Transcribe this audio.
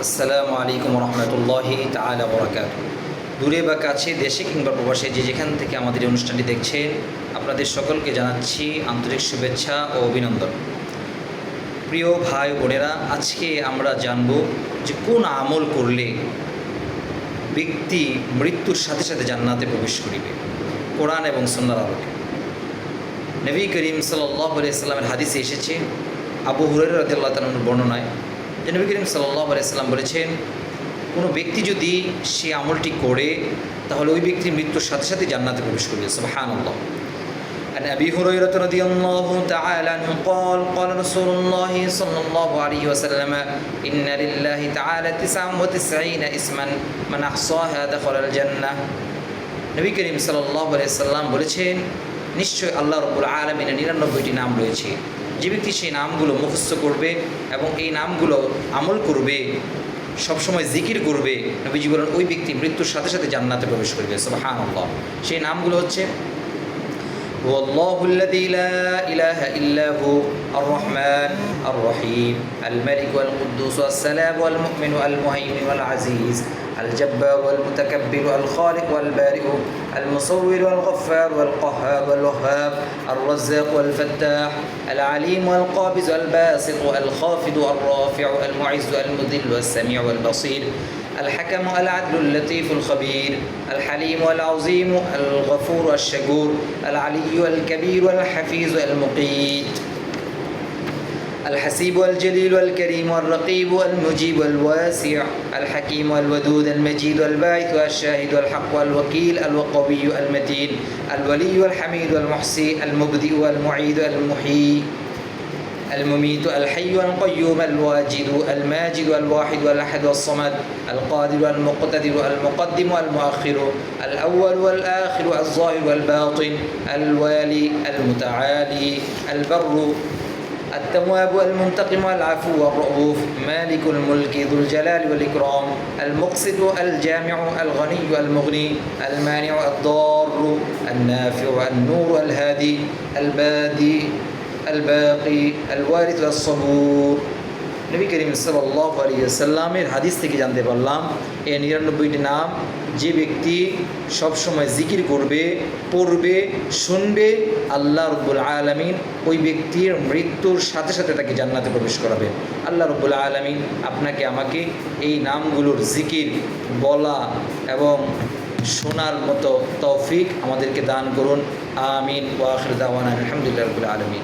আসসালামু আলাইকুম রহমতুল্লাহি তাআলা বারাকাতুহু। দূরে বা কাছে, দেশে কিংবা প্রবাসে যে যেখান থেকে আমাদের এই অনুষ্ঠানটি দেখছেন, আপনাদের সকলকে জানাচ্ছি আন্তরিক শুভেচ্ছা ও অভিনন্দন। প্রিয় ভাই বোনেরা, আজকে আমরা জানব যে কোন আমল করলে ব্যক্তি মৃত্যুর সাথে সাথে জান্নাতে প্রবেশ করিবে, কোরআন এবং সুন্নাহর আলোকে। নবী করিম সাল্লাল্লাহু আলাইহি সাল্লামের হাদিসে এসেছে, আবু হুরায়রা রাদিয়াল্লাহু তাআলার বর্ণনায়, যে নবী করিম সাল্লাল্লাহু আলাইহি সাল্লাম বলেছেন, কোনো ব্যক্তি যদি সে আমলটি করে তাহলে ওই ব্যক্তি মৃত্যুর সাথে সাথে জান্নাতে প্রবেশ করবে। সুবহানাল্লাহ। عن أبي هريرة رضي الله تعالى عنه قال قال رسول الله صلى الله عليه وسلم إن لله تعالى 99 اسما من أحصاها دخل الجنة। নবী করিম সাল্লাল্লাহু আলাইহি সাল্লাম বলেছেন, নিশ্চয় আল্লাহ রাব্বুল আলামিনের 99টি নাম রয়েছে। যে ব্যক্তি সেই নামগুলো মুখস্থ করবে এবং এই নামগুলো আমল করবে, সবসময় জিকির করবে, নবীজি বলেন ওই ব্যক্তি মৃত্যুর সাথে সাথে জান্নাতে প্রবেশ করবে। সুবহানাল্লাহ। সেই নামগুলো হচ্ছে আল্লাহুল্লাযী লা ইলাহা ইল্লা হু আর-রাহমান আর-রাহিম আল-মালিক ওয়াল-কুদ্দুস ওয়াস-সালাম ওয়াল-মুমিন ওয়াল-মুহাইমিন ওয়াল-আজিজ الجبار والمتكبر الخالق والبارئ المصور والغفار والقهار والوهاب الرزاق والفتاح العليم والقابض والباسط الخافض الرافع المعز المذل والسميع والبصير الحكم العدل اللطيف الخبير الحليم والعظيم الغفور الشكور العلي الكبير والحفيظ المقيت الحسيب والجليل والكريم والرقيب والمجيب والواسع الحكيم والودود المجيد والباعث والشاهد والحق والوكيل القوي المتين الولي والحميد والمحصي المبدئ والمعيد المحيي المميت الحي والقيوم الواجد الماجد الواحد والأحد والصمد القادر والمقتدر المقدم والمؤخر الأول والآخر الظاهر والباطن الوالي المتعالي البر التواب المنتقم العفو الرؤوف مالك الملك ذو الجلال والإكرام المقسط الجامع الغني المغني المانع الضار النافع النور الهادي البادي الباقي الوارث الصبور। নবী করিম সাল্লাল্লাহু আলাইহি ওয়াসাল্লামের হাদিস থেকে জানতে পারলাম এই 99টি নাম যে ব্যক্তি সবসময় জিকির করবে, পড়বে, শুনবে, আল্লাহ রাব্বুল আলামিন ওই ব্যক্তির মৃত্যুর সাথে সাথে তাকে জান্নাতে প্রবেশ করাবে। আল্লাহ রাব্বুল আলামিন আপনাকে আমাকে এই নামগুলোর জিকির বলা এবং শোনার মতো তৌফিক আমাদেরকে দান করুন। আমিন। ওয়া আখিরু দাওয়ানা আলহামদুলিল্লাহি রাব্বিল আলামিন।